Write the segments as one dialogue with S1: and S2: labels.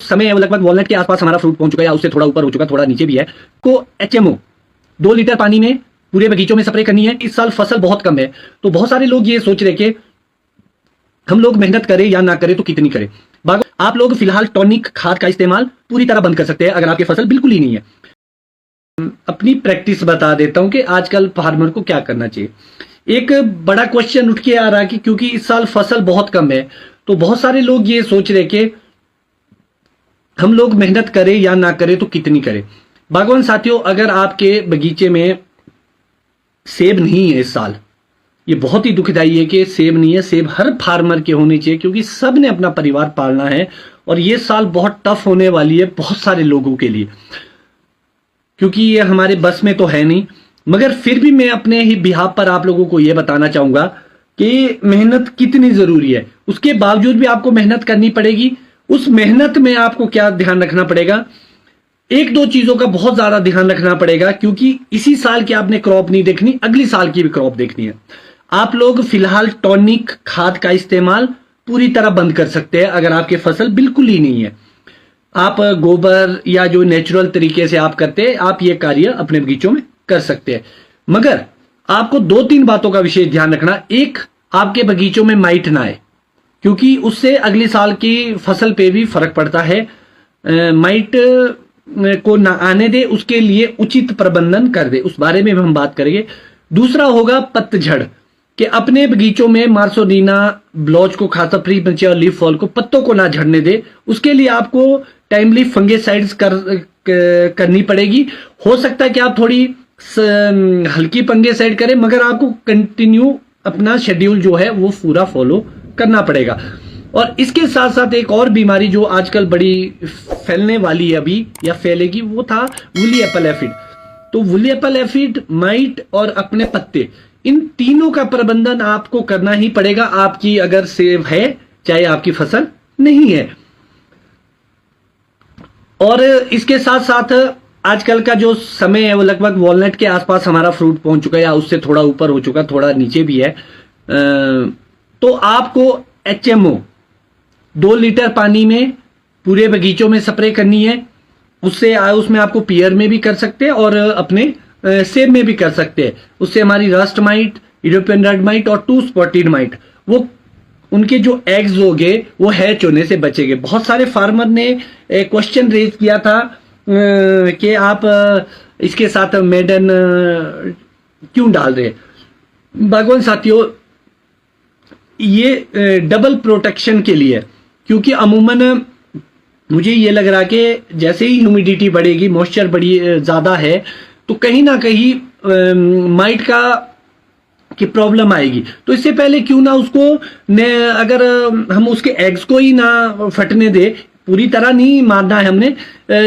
S1: समय है वो लगभग वॉलनट के आसपास हमारा फ्रूट पहुंच चुका है या उससे थोड़ा ऊपर हो चुका, थोड़ा नीचे भी है। को एचएमओ 2 लीटर पानी में पूरे बगीचों में स्प्रे करनी है। इस साल फसल बहुत कम है, तो बहुत सारे लोग ये सोच रहे कि हम लोग मेहनत करें या ना करें तो कितनी करें। आप लोग फिलहाल टॉनिक खाद का इस्तेमाल पूरी तरह बंद कर सकते हैं अगर आपकी फसल बिल्कुल ही नहीं है। अपनी प्रैक्टिस बता देता हूं कि आजकल फार्मर को क्या करना चाहिए। एक बड़ा क्वेश्चन उठ के आ रहा है कि क्योंकि इस साल फसल बहुत कम है, तो बहुत सारे लोग ये सोच रहे कि हम लोग मेहनत करें या ना करें तो कितनी करें। बागवान साथियों, अगर आपके बगीचे में सेब नहीं है इस साल, ये बहुत ही दुखदाई है कि सेब नहीं है। सेब हर फार्मर के होने चाहिए क्योंकि सब ने अपना परिवार पालना है और ये साल बहुत टफ होने वाली है बहुत सारे लोगों के लिए, क्योंकि ये हमारे बस में तो है नहीं। मगर फिर भी मैं अपने ही बिहाफ पर आप लोगों को ये बताना चाहूंगा कि मेहनत कितनी जरूरी है। उसके बावजूद भी आपको मेहनत करनी पड़ेगी। उस मेहनत में आपको क्या ध्यान रखना पड़ेगा, 1-2 चीजों का बहुत ज्यादा ध्यान रखना पड़ेगा, क्योंकि इसी साल की आपने क्रॉप नहीं देखनी, अगली साल की भी क्रॉप देखनी है। आप लोग फिलहाल टॉनिक खाद का इस्तेमाल पूरी तरह बंद कर सकते हैं अगर आपकी फसल बिल्कुल ही नहीं है। आप गोबर या जो नेचुरल तरीके से आप करते हैं, आप ये कार्य अपने बगीचों में कर सकते हैं। मगर आपको 2-3 बातों का विशेष ध्यान रखना। एक, आपके बगीचों में माइट ना आए, क्योंकि उससे अगले साल की फसल पे भी फर्क पड़ता है। माइट को ना आने दे, उसके लिए उचित प्रबंधन कर दे, उस बारे में हम बात करेंगे। दूसरा होगा पतझड़, कि अपने बगीचों में मार्सोनीना ब्लॉच को खाता, फ्री पंचे और लीफ फॉल को, पत्तों को ना झड़ने दे। उसके लिए आपको टाइमली फंगेसाइड्स करनी पड़ेगी। हो सकता है कि आप थोड़ी हल्की फंगेसाइड करें, मगर आपको कंटिन्यू अपना शेड्यूल जो है वो पूरा फॉलो करना पड़ेगा। और इसके साथ साथ एक और बीमारी जो आजकल बड़ी फैलने वाली है अभी या फैलेगी, वो था वुली एप्पल एफिड। तो वुली एप्पल एफिड, माइट और अपने पत्ते, इन तीनों का प्रबंधन आपको करना ही पड़ेगा, आपकी अगर सेब है चाहे आपकी फसल नहीं है। और इसके साथ साथ आजकल का जो समय है वो लगभग वॉलनट के आसपास हमारा फ्रूट पहुंच चुका है या उससे थोड़ा ऊपर हो चुका, थोड़ा नीचे भी है। तो आपको एचएमओ 2 लीटर पानी में पूरे बगीचों में स्प्रे करनी है। उसमें आपको पियर में भी कर सकते हैं और अपने सेब में भी कर सकते हैं। उससे हमारी rust might, European red might और 2 स्पॉटेड माइट, वो उनके जो एग्स होंगे वो हैच होने से बचेंगे। बहुत सारे फार्मर ने क्वेश्चन रेज किया था कि आप इसके साथ मेडन क्यों डाल रहे हैं। बागवान साथियों, ये डबल प्रोटेक्शन के लिए, क्योंकि अमूमन मुझे ये लग रहा कि जैसे ही ह्यूमिडिटी बढ़ेगी, मॉइस्चर बड़ी ज्यादा है, तो कहीं ना कहीं माइट की प्रॉब्लम आएगी। तो इससे पहले क्यों ना उसको अगर हम उसके एग्स को ही ना फटने दे, पूरी तरह नहीं मारना है हमने,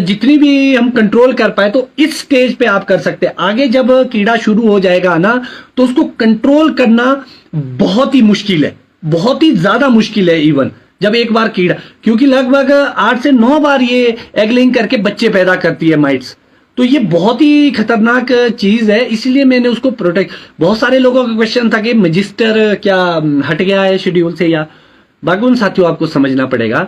S1: जितनी भी हम कंट्रोल कर पाए तो इस स्टेज पे आप कर सकते हैं। आगे जब कीड़ा शुरू हो जाएगा ना, तो उसको कंट्रोल करना बहुत ही मुश्किल है, बहुत ही ज्यादा मुश्किल है। इवन जब एक बार कीड़ा, क्योंकि लगभग 8 से 9 बार ये एग लेइंग करके बच्चे पैदा करती है माइट्स, तो ये बहुत ही खतरनाक चीज है, इसलिए मैंने उसको प्रोटेक्ट। बहुत सारे लोगों का क्वेश्चन था कि मैजिस्टर क्या हट गया है शेड्यूल से या। बागवान साथियों, आपको समझना पड़ेगा,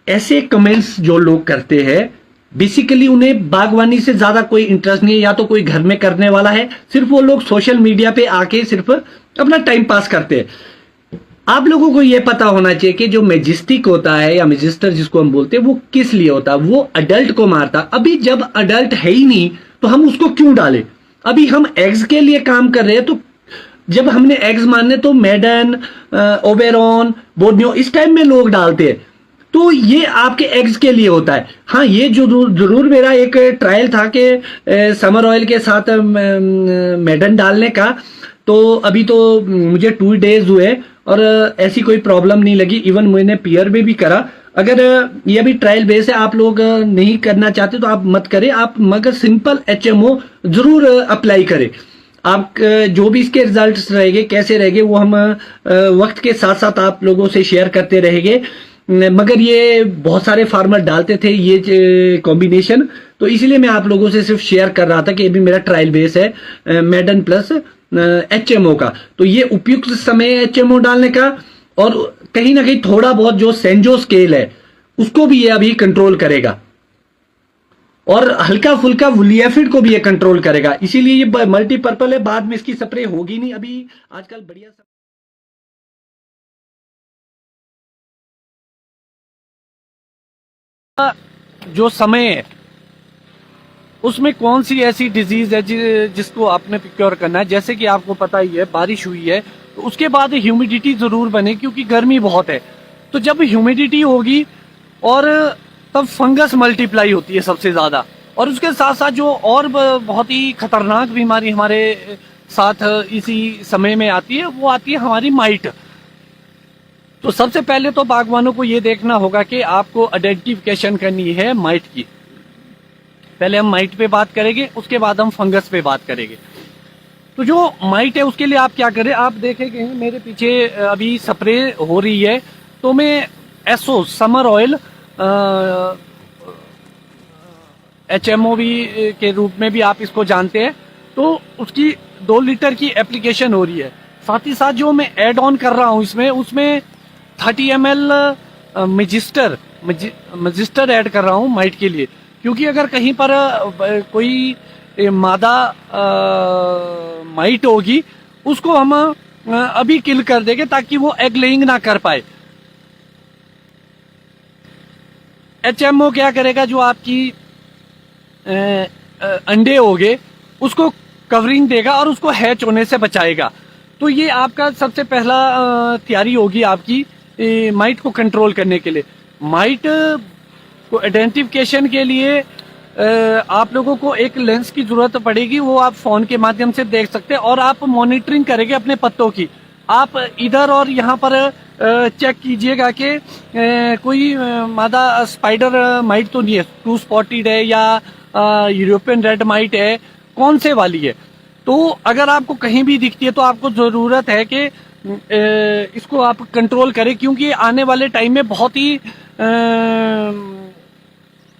S1: ऐसे कमेंट्स जो लोग करते हैं, बेसिकली उन्हें बागवानी से ज्यादा कोई इंटरेस्ट नहीं है, या तो कोई घर में करने वाला है, सिर्फ वो लोग सोशल मीडिया पे आके सिर्फ अपना टाइम पास करते हैं। आप लोगों को यह पता होना चाहिए कि जो मैजिस्टिक होता है या मैजिस्टर जिसको हम बोलते हैं, वो किस लिए होता है। वो अडल्ट को मारता। अभी जब अडल्ट है ही नहीं तो हम उसको क्यों डालें। अभी हम एग्स के लिए काम कर रहे हैं, तो जब हमने एग्स मारने तो मेडन, ओबेरॉन, बोर्नियो इस टाइम में लोग डालते हैं, तो ये आपके एग्स के लिए होता है। हाँ, ये जो जरूर मेरा एक ट्रायल था कि समर ऑयल के साथ मेडन डालने का, तो अभी तो मुझे 2 डेज हुए और ऐसी कोई प्रॉब्लम नहीं लगी। इवन मैंने पियर में भी करा। अगर ये अभी ट्रायल बेस है, आप लोग नहीं करना चाहते तो आप मत करें, आप मगर सिंपल एचएमओ जरूर अप्लाई करें। आप जो भी इसके रिजल्ट्स रहेंगे, कैसे रहेंगे, वो हम वक्त के साथ साथ आप लोगों से शेयर करते रहेंगे। मगर ये बहुत सारे फार्मर डालते थे ये कॉम्बिनेशन, तो इसीलिए मैं आप लोगों से सिर्फ शेयर कर रहा था कि अभी मेरा ट्रायल बेस है मेडन प्लस एचएमओ का। तो ये उपयुक्त समय है एचएमओ डालने का। और कहीं ना कहीं थोड़ा बहुत जो सेंजो स्केल है उसको भी ये अभी कंट्रोल करेगा, और हल्का फुल्का वुलियाफिड को भी ये कंट्रोल करेगा। इसीलिए ये मल्टीपर्पल है, बाद में इसकी स्प्रे होगी नहीं। अभी आजकल बढ़िया जो समय है उसमें कौन सी ऐसी डिजीज है जिसको आपने प्रिक्योर करना है। जैसे कि आपको पता ही है, बारिश हुई है तो उसके बाद ह्यूमिडिटी जरूर बने, क्योंकि गर्मी बहुत है। तो जब ह्यूमिडिटी होगी और तब फंगस मल्टीप्लाई होती है सबसे ज्यादा। और उसके साथ साथ जो और बहुत ही खतरनाक बीमारी हमारे साथ इसी समय में आती है, वो आती है हमारी माइट। तो सबसे पहले तो बागवानों को ये देखना होगा कि आपको आइडेंटिफिकेशन करनी है माइट की। पहले हम माइट पे बात करेंगे, उसके बाद हम फंगस पे बात करेंगे। तो जो माइट है उसके लिए आप क्या करें, आप देखेंगे मेरे पीछे अभी स्प्रे हो रही है, तो मैं एसओ समर ऑयल HMOV के रूप में भी आप इसको जानते हैं, तो उसकी 2 लीटर की एप्लीकेशन हो रही है। साथ ही साथ जो मैं ऐड ऑन कर रहा हूँ उसमें 30 ml मजिस्टर ऐड कर रहा हूँ माइट के लिए। क्योंकि अगर कहीं पर कोई मादा माइट होगी, उसको हम अभी किल कर देंगे ताकि वो एग लेइंग ना कर पाए। HMO क्या करेगा, जो आपकी अंडे होंगे उसको कवरिंग देगा और उसको हैच होने से बचाएगा। तो ये आपका सबसे पहला तैयारी होगी आपकी माइट को कंट्रोल करने के लिए। माइट को आइडेंटिफिकेशन के लिए आप लोगों को एक लेंस की जरूरत पड़ेगी, वो आप फोन के माध्यम से देख सकते हैं। और आप मॉनिटरिंग करेंगे अपने पत्तों की। आप इधर और यहाँ पर चेक कीजिएगा कि कोई मादा स्पाइडर माइट तो नहीं है, 2 स्पॉटेड है या यूरोपियन रेड माइट है, कौन से वाली है। तो अगर आपको कहीं भी दिखती है तो आपको जरूरत है कि इसको आप कंट्रोल करें, क्योंकि आने वाले टाइम में बहुत ही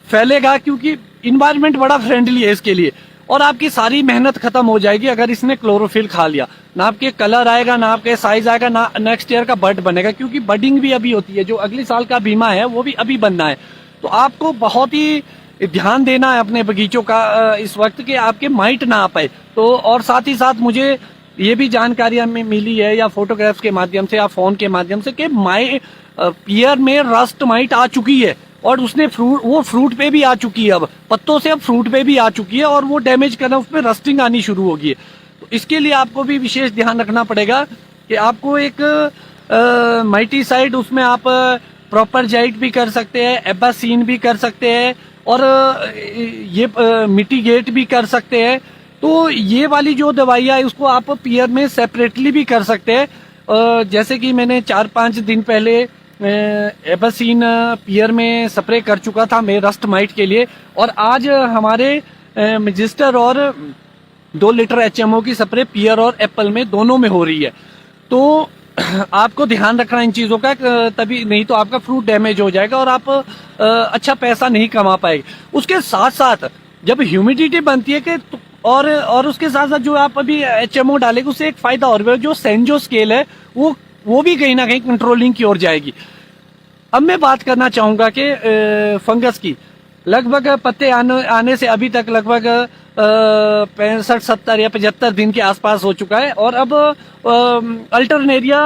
S1: फैलेगा, क्योंकि इन्वायरमेंट बड़ा फ्रेंडली है इसके लिए। और आपकी सारी मेहनत खत्म हो जाएगी अगर इसने क्लोरोफिल खा लिया। ना आपके कलर आएगा, ना आपके साइज आएगा, ना नेक्स्ट ईयर का बड बनेगा, क्योंकि बडिंग भी अभी होती है। जो अगले साल का बीमा है वो भी अभी बनना है। तो आपको बहुत ही ध्यान देना है अपने बगीचों का इस वक्त, कि आपके माइट ना आ पाए। तो और साथ ही साथ मुझे ये भी जानकारियां मिली है, या फोटोग्राफ्स के माध्यम से या फोन के माध्यम से, कि पियर में रस्ट माइट आ चुकी है और उसने वो फ्रूट पे भी आ चुकी है। अब पत्तों से अब फ्रूट पे भी आ चुकी है और वो डैमेज करना, उसमें रस्टिंग आनी शुरू होगी है। तो इसके लिए आपको भी विशेष ध्यान रखना पड़ेगा कि आपको एक माइटीसाइड, उसमें आप प्रॉपर जाइट भी कर सकते हैं, एबासीन भी कर सकते हैं, और ये मिटिगेट भी कर सकते हैं। तो ये वाली जो दवाइयाँ है उसको आप पियर में सेपरेटली भी कर सकते हैं। जैसे कि मैंने 4-5 दिन पहले एबासीन पियर में स्प्रे कर चुका था मैं रस्ट माइट के लिए, और आज हमारे मजिस्टर और 2 लीटर HMO की स्प्रे पियर और एप्पल में दोनों में हो रही है। तो आपको ध्यान रखना इन चीजों का, तभी नहीं तो आपका फ्रूट डैमेज हो जाएगा और आप अच्छा पैसा नहीं कमा पाएंगे। उसके साथ साथ जब ह्यूमिडिटी बनती है कि और उसके साथ साथ जो आप अभी HMO डालेंगे, उससे एक फायदा और, जो सेंजो स्केल है वो भी कहीं ना कहीं कंट्रोलिंग की ओर जाएगी। अब मैं बात करना चाहूंगा कि फंगस की। लगभग पत्ते आने से अभी तक लगभग 65, 70 या 75 दिन के आसपास हो चुका है, और अब अल्टरनेरिया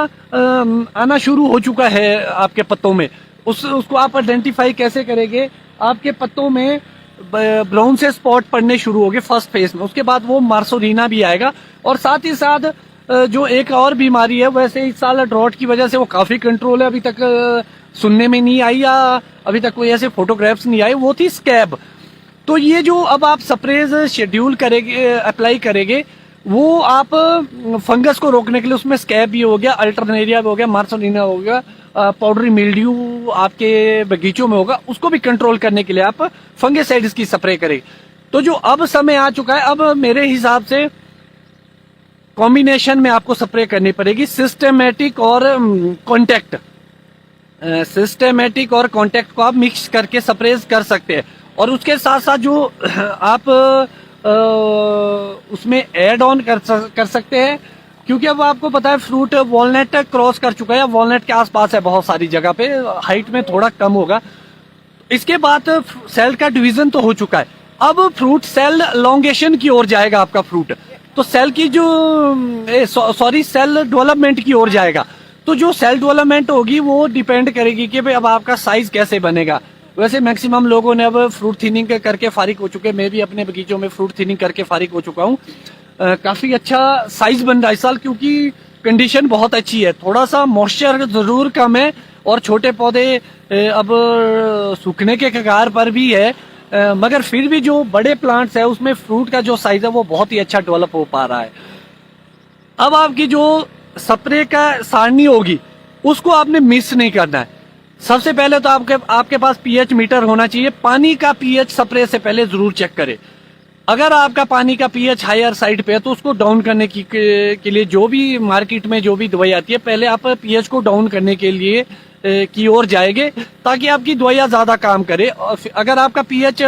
S1: आना शुरू हो चुका है आपके पत्तों में। उसको आप आइडेंटिफाई कैसे करेंगे, आपके पत्तों में ब्राउन से स्पॉट पड़ने शुरू हो गए फर्स्ट फेज में, उसके बाद वो मार्सोरीना भी आएगा। और साथ ही साथ जो एक और बीमारी है, वैसे इस साल ड्रॉट की वजह से वो काफी कंट्रोल है, अभी तक सुनने में नहीं आई या अभी तक कोई ऐसे फोटोग्राफ्स नहीं आए, वो थी स्कैब। तो ये जो अब आप स्प्रेज शेड्यूल करेंगे, अप्लाई करेंगे, वो आप फंगस को रोकने के लिए, उसमें स्कैब भी हो गया, अल्टरनेरिया भी हो गया, मार्सोलीना हो गया, पाउडरी मिल्ड्यू आपके बगीचों में होगा, उसको भी कंट्रोल करने के लिए आप फंगिसाइड्स की स्प्रे करें। तो जो अब समय आ चुका है, अब मेरे हिसाब से कॉम्बिनेशन में आपको स्प्रे करनी पड़ेगी, सिस्टेमेटिक और कॉन्टैक्ट। सिस्टेमेटिक और कॉन्टैक्ट को आप मिक्स करके स्प्रे कर सकते हैं। और उसके साथ साथ जो आप उसमें ऐड ऑन कर सकते हैं, क्योंकि अब आपको पता है फ्रूट वॉलनट क्रॉस कर चुका है, वॉलनट के आसपास है बहुत सारी जगह पे, हाइट में थोड़ा कम होगा। इसके बाद सेल का डिवीजन तो हो चुका है, अब फ्रूट सेल लॉन्गेशन की ओर जाएगा आपका फ्रूट। तो सेल की जो सेल डेवलपमेंट की ओर जाएगा। तो जो सेल डेवलपमेंट होगी वो डिपेंड करेगी कि भाई अब आपका साइज कैसे बनेगा। वैसे मैक्सिमम लोगों ने अब फ्रूट थिनिंग करके फारिग हो चुके हैं, मैं भी अपने बगीचों में फ्रूट थिनिंग करके फारिग हो चुका हूँ। काफी अच्छा साइज बन रहा है इस साल, क्योंकि कंडीशन बहुत अच्छी है। थोड़ा सा मॉइस्चर जरूर कम है और छोटे पौधे अब सूखने के कगार पर भी है, मगर फिर भी जो बड़े प्लांट्स है उसमें फ्रूट का जो साइज है वो बहुत ही अच्छा डेवलप हो पा रहा है। अब आपकी जो स्प्रे का सारणी होगी उसको आपने मिस नहीं करना है। सबसे पहले तो आपके पास पीएच मीटर होना चाहिए। पानी का पीएच स्प्रे से पहले जरूर चेक करें। अगर आपका पानी का पीएच हायर साइड पे है तो उसको डाउन करने के लिए जो भी मार्केट में जो भी दवाई आती है, पहले आप पीएच को डाउन करने के लिए की ओर जाएंगे ताकि आपकी दवाइयाँ ज्यादा काम करे। अगर आपका पीएच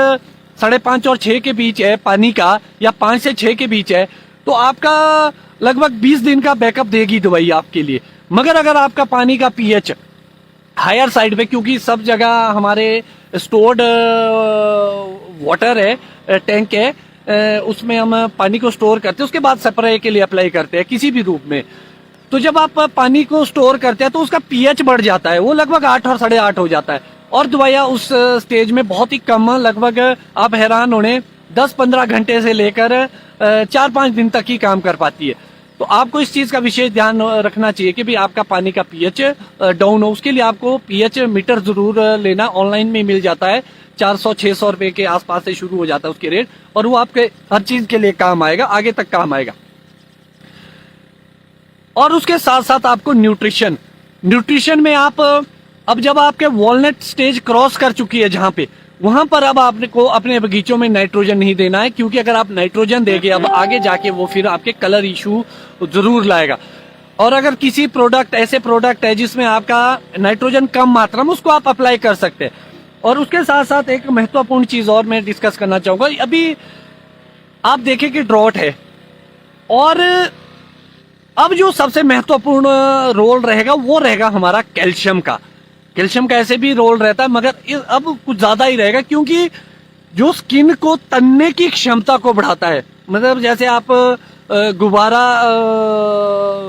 S1: 5.5 और 6 के बीच है पानी का, या 5 से 6 के बीच है, तो आपका लगभग 20 दिन का बैकअप देगी दवाई आपके लिए। मगर अगर आपका पानी का पीएच हायर साइड पे, क्योंकि सब जगह हमारे स्टोर्ड वाटर है, टैंक है, उसमें हम पानी को स्टोर करते हैं, उसके बाद स्प्रे के लिए अप्लाई करते हैं किसी भी रूप में। तो जब आप पानी को स्टोर करते हैं तो उसका पीएच बढ़ जाता है, वो लगभग 8 और 8.5 हो जाता है, और दवाइयाँ उस स्टेज में बहुत ही कम, लगभग आप हैरान होने 10-15 घंटे से लेकर 4-5 दिन तक ही काम कर पाती है। तो आपको इस चीज का विशेष ध्यान रखना चाहिए कि भाई आपका पानी का पीएच डाउन हो। उसके लिए आपको पीएच मीटर जरूर लेना, ऑनलाइन में मिल जाता है, 400-600 रुपए के आसपास से शुरू हो जाता है उसके रेट, और वो आपके हर चीज के लिए काम आएगा, आगे तक काम आएगा। और उसके साथ साथ आपको न्यूट्रिशन में आप अब जब आपके वॉलनट स्टेज क्रॉस कर चुकी है जहां पे, वहां पर अब आपने को अपने बगीचों में नाइट्रोजन नहीं देना है, क्योंकि अगर आप नाइट्रोजन देंगे अब आगे जाके वो फिर आपके कलर इशू जरूर लाएगा। और अगर किसी ऐसे प्रोडक्ट है जिसमें आपका नाइट्रोजन कम मात्रा में, उसको आप अप्लाई कर सकते हैं। और उसके साथ साथ एक महत्वपूर्ण चीज और मैं डिस्कस करना चाहूंगा। अभी आप देखें कि ड्रॉट है, और अब जो सबसे महत्वपूर्ण रोल रहेगा वो रहेगा हमारा कैल्शियम का। कैल्शियम का ऐसे भी रोल रहता है, मगर अब कुछ ज्यादा ही रहेगा, क्योंकि जो स्किन को तनने की क्षमता को बढ़ाता है। मतलब जैसे आप गुब्बारा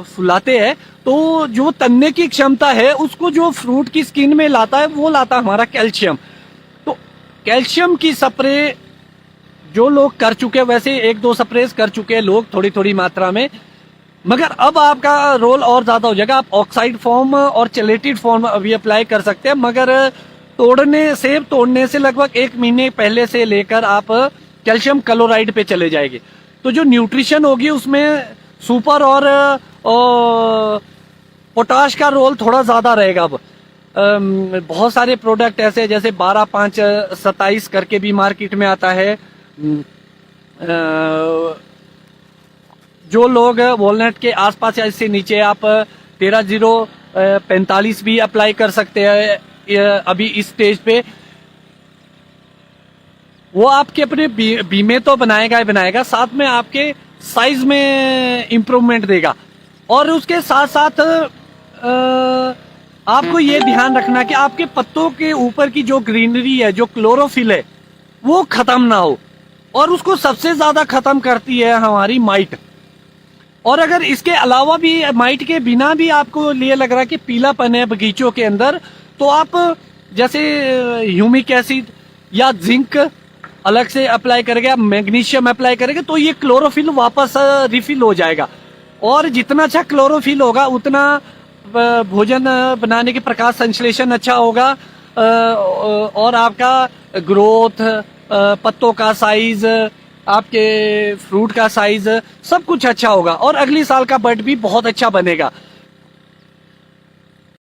S1: फुलाते हैं, तो जो तनने की क्षमता है उसको जो फ्रूट की स्किन में लाता है वो लाता है हमारा कैल्शियम। तो कैल्शियम की स्प्रे जो लोग कर चुके हैं, वैसे 1-2 स्प्रे कर चुके हैं लोग थोड़ी थोड़ी मात्रा में, मगर अब आपका रोल और ज्यादा हो जाएगा। आप ऑक्साइड फॉर्म और चेलेटेड फॉर्म अभी अप्लाई कर सकते हैं, मगर सेब तोड़ने से लगभग 1 महीने पहले से लेकर आप कैल्शियम क्लोराइड पे चले जाएंगे। तो जो न्यूट्रिशन होगी उसमें सुपर और पोटाश का रोल थोड़ा ज्यादा रहेगा। अब बहुत सारे प्रोडक्ट ऐसे जैसे 12-5-27 करके भी मार्केट में आता है। जो लोग वॉलनट के आसपास या इससे नीचे, आप 13-0-45 भी अप्लाई कर सकते हैं अभी इस स्टेज पे। वो आपके अपने बीमे तो बनाएगा, साथ में आपके साइज में इंप्रूवमेंट देगा। और उसके साथ साथ आपको ये ध्यान रखना कि आपके पत्तों के ऊपर की जो ग्रीनरी है, जो क्लोरोफिल है, वो खत्म ना हो। और उसको सबसे ज्यादा खत्म करती है हमारी माइट। और अगर इसके अलावा भी माइट के बिना भी आपको ये लग रहा है कि पीलापन है बगीचों के अंदर, तो आप जैसे ह्यूमिक एसिड या जिंक अलग से अप्लाई करेंगे, आप मैग्नीशियम अप्लाई करेंगे, तो ये क्लोरोफिल वापस रिफिल हो जाएगा। और जितना अच्छा क्लोरोफिल होगा उतना भोजन बनाने की प्रकाश संश्लेषण अच्छा होगा, और आपका ग्रोथ, पत्तों का साइज, आपके फ्रूट का साइज, सब कुछ अच्छा होगा, और अगली साल का बड भी बहुत अच्छा बनेगा।